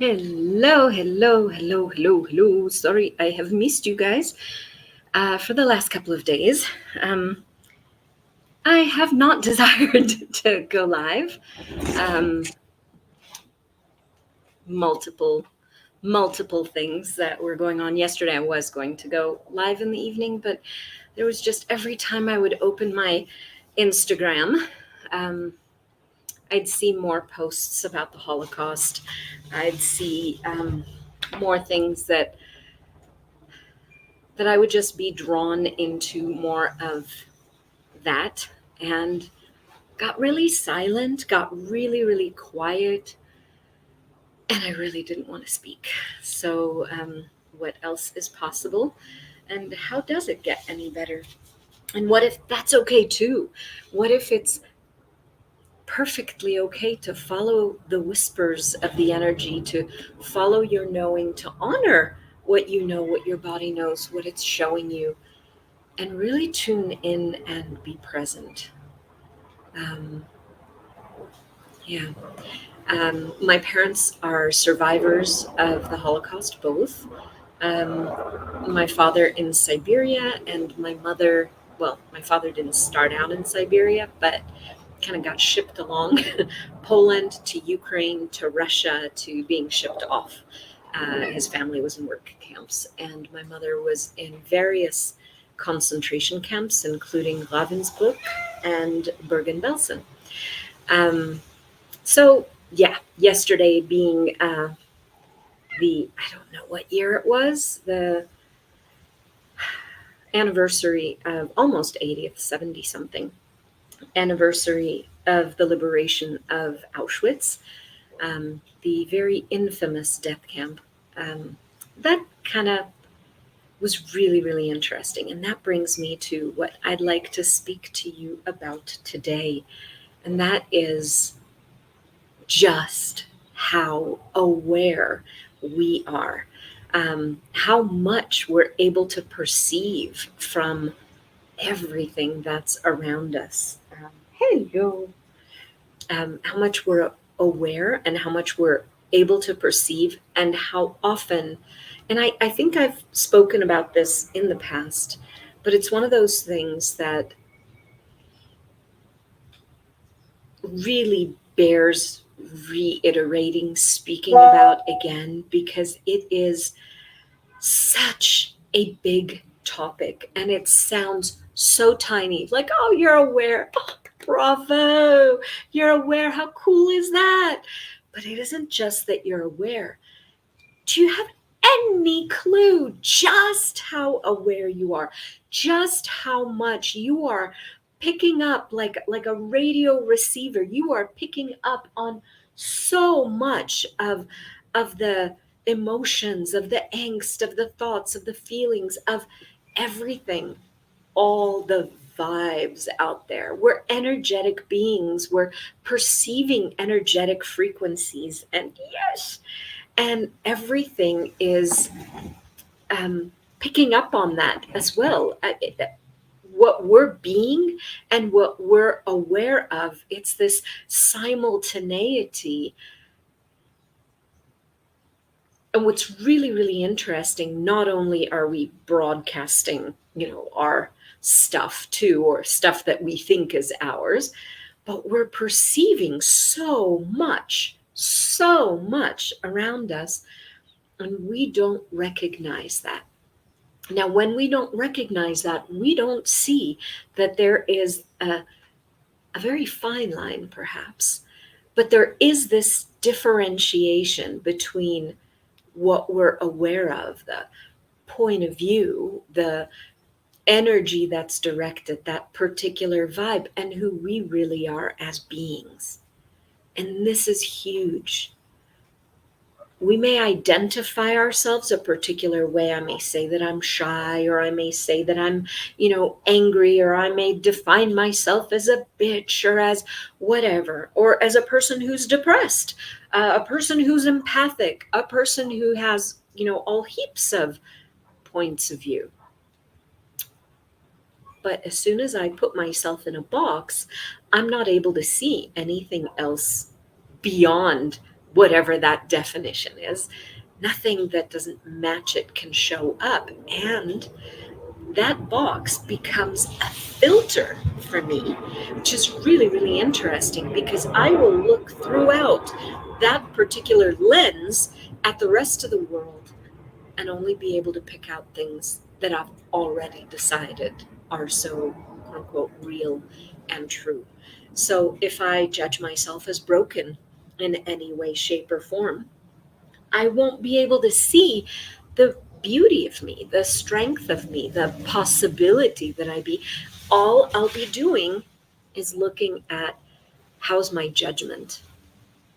Hello, hello, hello, hello, hello. Sorry, I have missed you guys for the last couple of days. Um, I have not desired to go live. Um, multiple, multiple things that were going on yesterday. I was going to go live in the evening, but there was just every time I would open my Instagram, um, I'd see more posts about the Holocaust. I'd see more things that I would just be drawn into more of that and got really silent, got really, really quiet, and I really didn't want to speak. So, what else is possible? And how does it get any better? And what if that's okay too? What if it's perfectly okay to follow the whispers of the energy, to follow your knowing, to honor what you know, what your body knows, what it's showing you, and really tune in and be present. Um, yeah. My parents are survivors of the Holocaust, both. Um, my father in Siberia, and my mother, well, my father didn't start out in Siberia, but kind of got shipped along Poland to Ukraine to Russia to being shipped off. His family was in work camps, and my mother was in various concentration camps, including Ravensbrück and Bergen-Belsen. Um, so, yeah, yesterday being I don't know what year it was, the anniversary of almost 80th, 70 something anniversary of the liberation of Auschwitz, the very infamous death camp. That kind of was really, really interesting. And that brings me to what I'd like to speak to you about today. And that is just how aware we are, how much we're able to perceive from everything that's around us. Hello. How much we're aware and how much we're able to perceive, and how often, and I think I've spoken about this in the past, but it's one of those things that really bears reiterating, speaking about again, because it is such a big topic and it sounds so tiny, like, oh, you're aware. Oh, bravo, you're aware. How cool is that? But it isn't just that you're aware. Do you have any clue just how aware you are, just how much you are picking up, like a radio receiver? You are picking up on so much of the emotions, of the angst, of the thoughts, of the feelings, of everything, all the vibes out there. We're energetic beings. We're perceiving energetic frequencies, and yes, and everything is picking up on that as well. What we're being and what we're aware of, it's this simultaneity. And what's really, really interesting, not only are we broadcasting, our stuff too, or stuff that we think is ours, but we're perceiving so much around us, and we don't recognize that. Now, when we don't recognize that, we don't see that there is a very fine line, perhaps, but there is this differentiation between what we're aware of, the point of view, the energy that's directed, that particular vibe, and who we really are as beings. And this is huge. We may identify ourselves a particular way. I may say that I'm shy, or I may say that I'm, angry, or I may define myself as a bitch, or as whatever, or as a person who's depressed, a person who's empathic, a person who has, all heaps of points of view. But as soon as I put myself in a box, I'm not able to see anything else beyond whatever that definition is. Nothing that doesn't match it can show up. And that box becomes a filter for me, which is really, really interesting, because I will look throughout that particular lens at the rest of the world and only be able to pick out things that I've already decided are so, quote unquote, real and true. So if I judge myself as broken in any way, shape, or form, I won't be able to see the beauty of me, the strength of me, the possibility that I be. All I'll be doing is looking at, how's my judgment,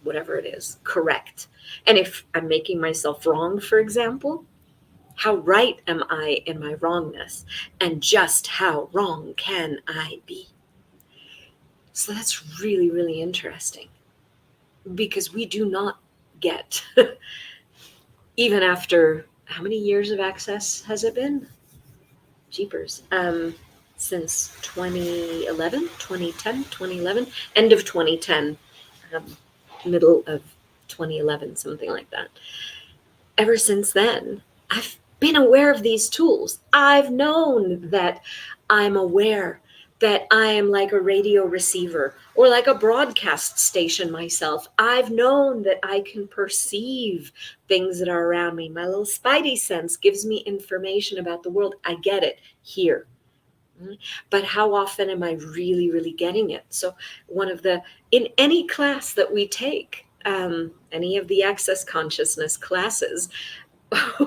whatever it is, correct. And if I'm making myself wrong, for example, how right am I in my wrongness? And just how wrong can I be? So that's really, really interesting, because we do not get, even after how many years of access has it been? Jeepers. Since 2011, 2010, 2011, end of 2010, um, middle of 2011, something like that. Ever since then, I've been aware of these tools. I've known that I'm aware that I am like a radio receiver or like a broadcast station myself. I've known that I can perceive things that are around me. My little spidey sense gives me information about the world. I get it here. But how often am I really, really getting it? So in any class that we take, any of the access consciousness classes,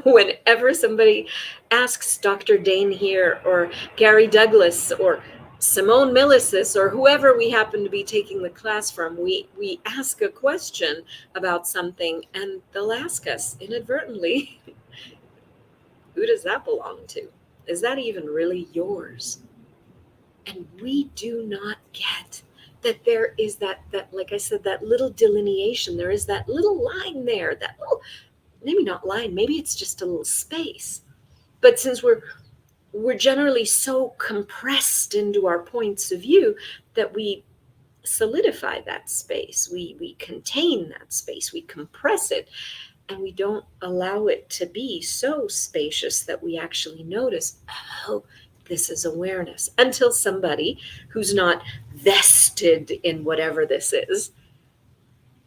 whenever somebody asks Dr. Dain Heer or Gary Douglas or Simone Millicis or whoever we happen to be taking the class from, we ask a question about something, and they'll ask us inadvertently, who does that belong to? Is that even really yours? And we do not get that there is that, like I said, that little delineation. There is that little line there, that little, maybe not line, maybe it's just a little space. But since we're generally so compressed into our points of view that we solidify that space, we contain that space, we compress it, and we don't allow it to be so spacious that we actually notice, oh, this is awareness, until somebody who's not vested in whatever this is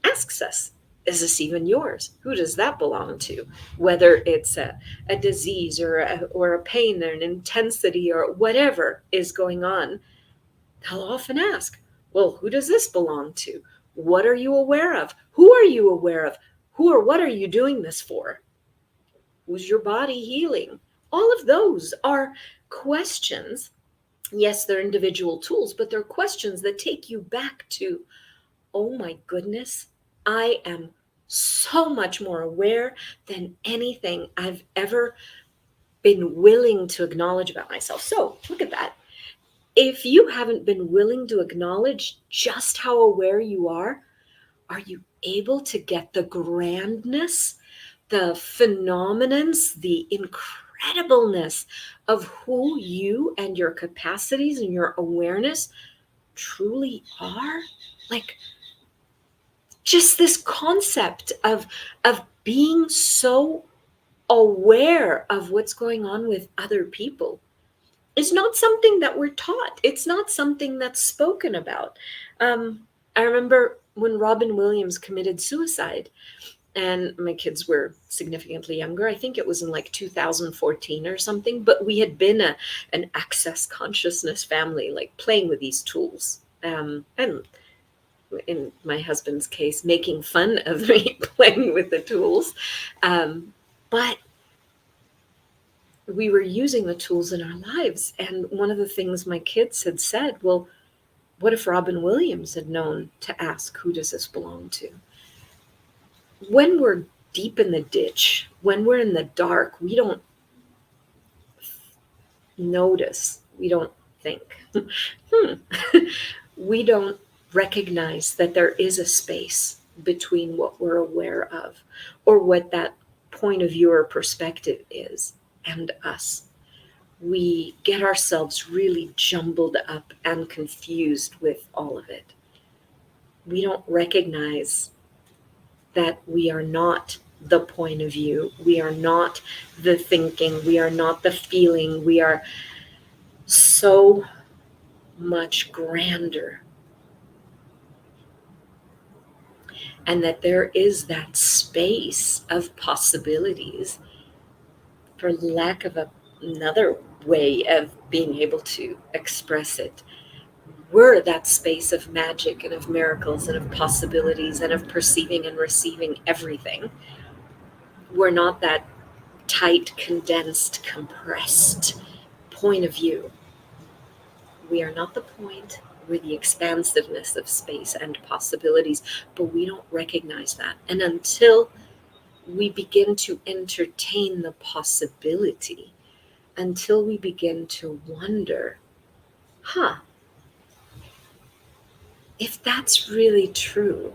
asks us, is this even yours? Who does that belong to? Whether it's a disease or a pain or an intensity or whatever is going on, they'll often ask, well, who does this belong to? What are you aware of? Who are you aware of? Who or what are you doing this for? Who's your body healing? All of those are questions. Yes, they're individual tools, but they're questions that take you back to, oh my goodness, I am so much more aware than anything I've ever been willing to acknowledge about myself. So look at that. If you haven't been willing to acknowledge just how aware you are you able to get the grandness, the phenomenons, the incredibleness of who you and your capacities and your awareness truly are? Like, just this concept of being so aware of what's going on with other people is not something that we're taught. It's not something that's spoken about. I remember when Robin Williams committed suicide, and my kids were significantly younger. I think it was in like 2014 or something, but we had been an access consciousness family, like playing with these tools. And in my husband's case, making fun of me playing with the tools. But we were using the tools in our lives. And one of the things my kids had said, well, what if Robin Williams had known to ask, who does this belong to? When we're deep in the ditch, when we're in the dark, we don't notice, we don't think, we don't recognize that there is a space between what we're aware of or what that point of view or perspective is and us. We get ourselves really jumbled up and confused with all of it. We don't recognize that we are not the point of view, we are not the thinking, we are not the feeling, we are so much grander. And that there is that space of possibilities, for lack of another way of being able to express it. We're that space of magic and of miracles and of possibilities and of perceiving and receiving everything. We're not that tight, condensed, compressed point of view. We are not the point. We're the expansiveness of space and possibilities, but we don't recognize that. And until we begin to entertain the possibility, until we begin to wonder, if that's really true,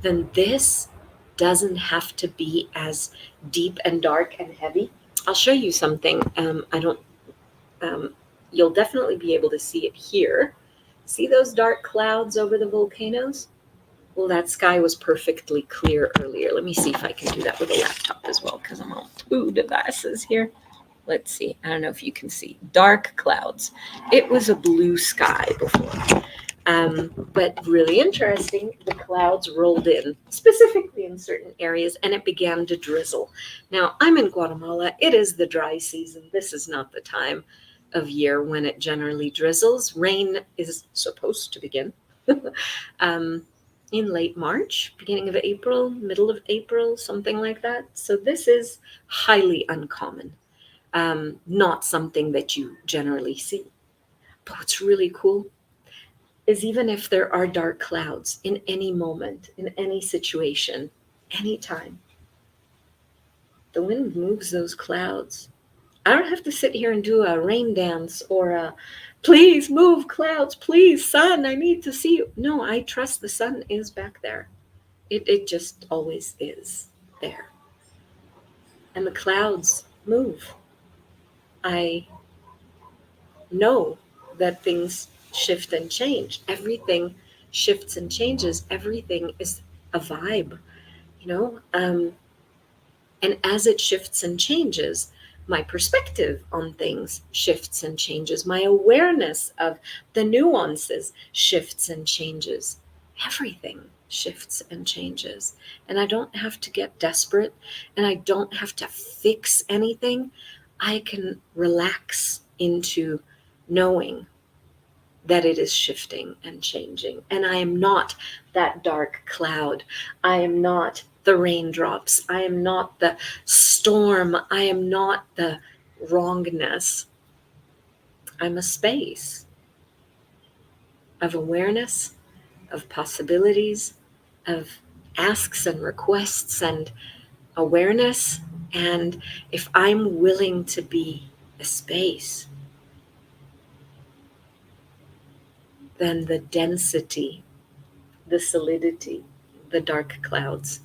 then this doesn't have to be as deep and dark and heavy. I'll show you something. I don't, you'll definitely be able to see it here. See those dark clouds over the volcanoes? Well, that sky was perfectly clear earlier. Let me see if I can do that with a laptop as well, because I'm on two devices here. Let's see. I don't know if you can see. Dark clouds. It was a blue sky before. But really interesting, the clouds rolled in, specifically in certain areas, and it began to drizzle. Now, I'm in Guatemala. It is the dry season. This is not the time of year when it generally drizzles. Rain is supposed to begin in late March, beginning of April, middle of April, something like that. So this is highly uncommon, not something that you generally see. But what's really cool is, even if there are dark clouds in any moment, in any situation, anytime, the wind moves those clouds. I don't have to sit here and do a rain dance or a, please move clouds, please, sun, I need to see you. No, I trust the sun is back there. It just always is there. And the clouds move. I know that things shift and change. Everything shifts and changes. Everything is a vibe, you know? And as it shifts and changes, my perspective on things shifts and changes. My awareness of the nuances shifts and changes. Everything shifts and changes. And I don't have to get desperate, and I don't have to fix anything. I can relax into knowing that it is shifting and changing. And I am not that dark cloud. I am not the raindrops. I am not the storm. I am not the wrongness. I'm a space of awareness, of possibilities, of asks and requests and awareness. And if I'm willing to be a space, then the density, the solidity, the dark clouds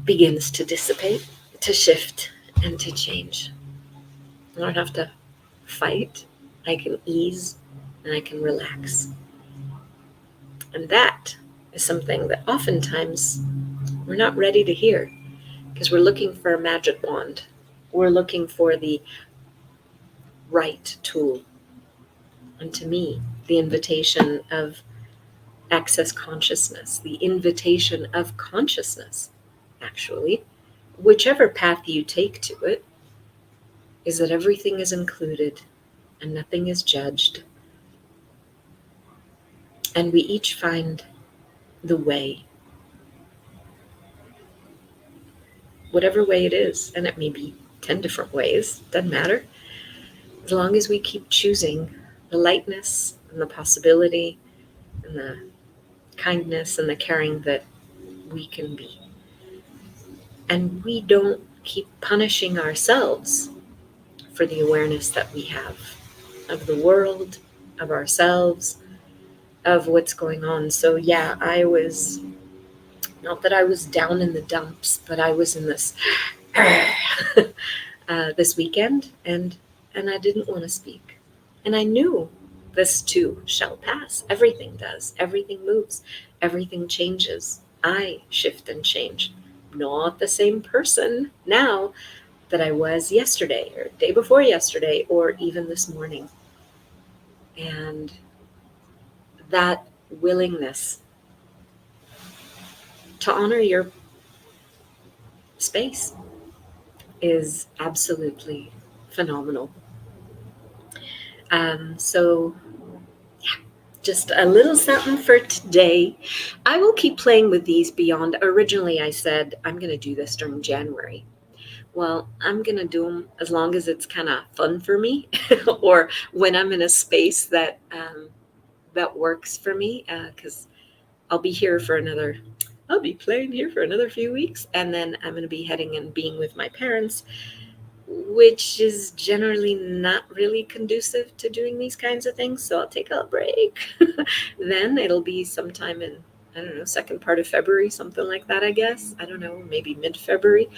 begins to dissipate, to shift, and to change. I don't have to fight. I can ease and I can relax. And that is something that oftentimes we're not ready to hear, because we're looking for a magic wand. We're looking for the right tool. And to me, the invitation of access consciousness, the invitation of consciousness, actually, whichever path you take to it, is that everything is included and nothing is judged. And we each find the way, whatever way it is, and it may be 10 different ways, doesn't matter, as long as we keep choosing the lightness and the possibility and the kindness and the caring that we can be. And we don't keep punishing ourselves for the awareness that we have of the world, of ourselves, of what's going on. So yeah, I was, not that I was down in the dumps, but I was in this this weekend, and I didn't want to speak. And I knew this too shall pass. Everything does. Everything moves. Everything changes. I shift and change. Not the same person now that I was yesterday or day before yesterday or even this morning. And that willingness to honor your space is absolutely phenomenal. So, just a little something for today. I will keep playing with these beyond. Originally, I said I'm going to do this during January. Well, I'm going to do them as long as it's kind of fun for me or when I'm in a space that that works for me, because I'll be here for another, I'll be playing here for another few weeks, and then I'm going to be heading and being with my parents, which is generally not really conducive to doing these kinds of things. So I'll take a break. Then it'll be sometime in, I don't know, second part of February, something like that, I guess. I don't know, maybe mid-February.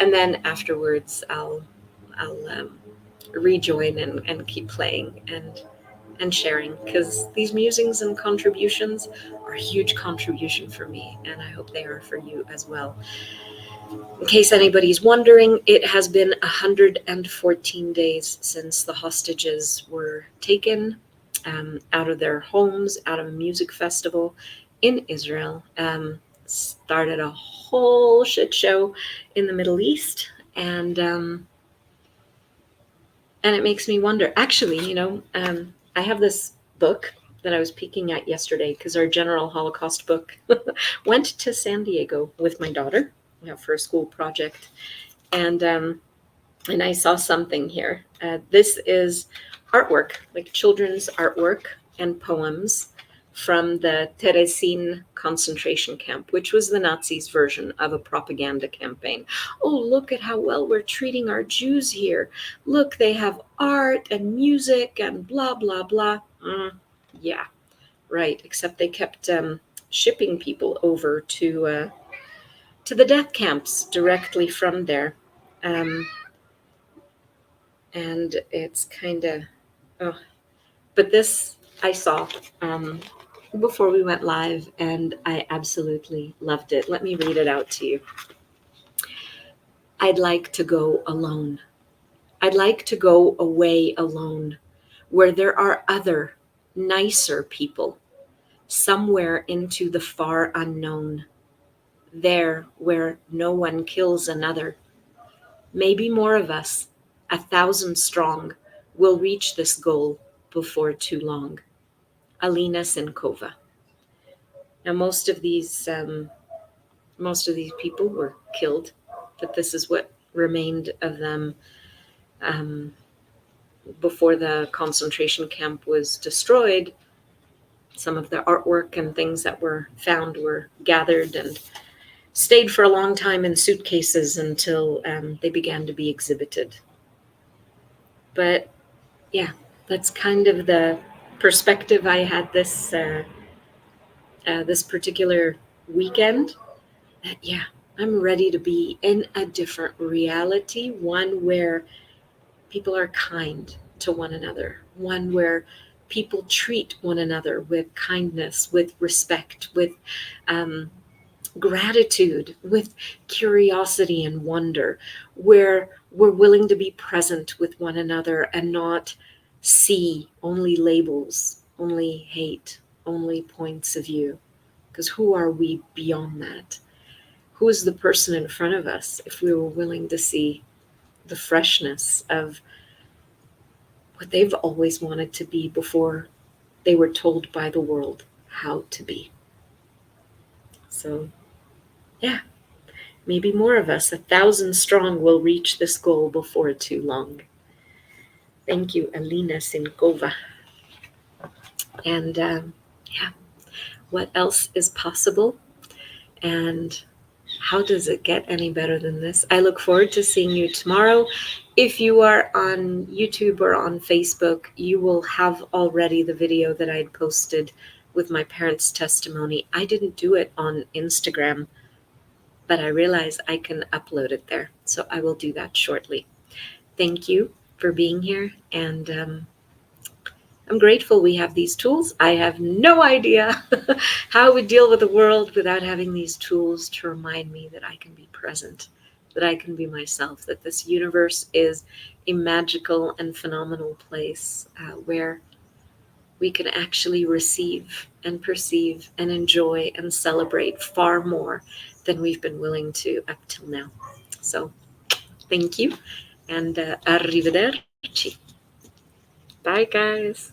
And then afterwards, I'll rejoin and keep playing and sharing, because these musings and contributions are a huge contribution for me, and I hope they are for you as well. In case anybody's wondering, it has been 114 days since the hostages were taken out of their homes, out of a music festival in Israel. Started a whole shit show in the Middle East, and it makes me wonder. Actually, I have this book that I was peeking at yesterday because our general Holocaust book went to San Diego with my daughter, for a school project, and I saw something here. This is artwork, like children's artwork and poems from the Terezin concentration camp, which was the Nazis' version of a propaganda campaign. Oh, look at how well we're treating our Jews here. Look, they have art and music and blah, blah, blah. Yeah, right. Except they kept shipping people over to the death camps directly from there. And it's kind of, oh, but this I saw before we went live, and I absolutely loved it. Let me read it out to you. I'd like to go alone. I'd like to go away alone, where there are other, nicer people, somewhere into the far unknown, there where no one kills another. Maybe more of us, 1,000 strong, will reach this goal before too long. Alina Sinkova. Now, most of these people were killed, but this is what remained of them before the concentration camp was destroyed. Some of the artwork and things that were found were gathered and stayed for a long time in suitcases until they began to be exhibited. But yeah, that's kind of the perspective I had this particular weekend. That, yeah, I'm ready to be in a different reality, one where people are kind to one another, one where people treat one another with kindness, with respect, with gratitude, with curiosity and wonder, where we're willing to be present with one another and not see only labels, only hate, only points of view. Because who are we beyond that? Who is the person in front of us if we were willing to see the freshness of what they've always wanted to be before they were told by the world how to be? So, yeah. Maybe more of us, 1,000 strong, will reach this goal before too long. Thank you, Alina Sinkova. And yeah, what else is possible? And how does it get any better than this? I look forward to seeing you tomorrow. If you are on YouTube or on Facebook, you will have already the video that I had posted with my parents' testimony. I didn't do it on Instagram, but I realize I can upload it there. So I will do that shortly. Thank you for being here. And I'm grateful we have these tools. I have no idea how we deal with the world without having these tools to remind me that I can be present, that I can be myself, that this universe is a magical and phenomenal place where we can actually receive and perceive and enjoy and celebrate far more than we've been willing to up till now. So, thank you and arrivederci. Bye, guys.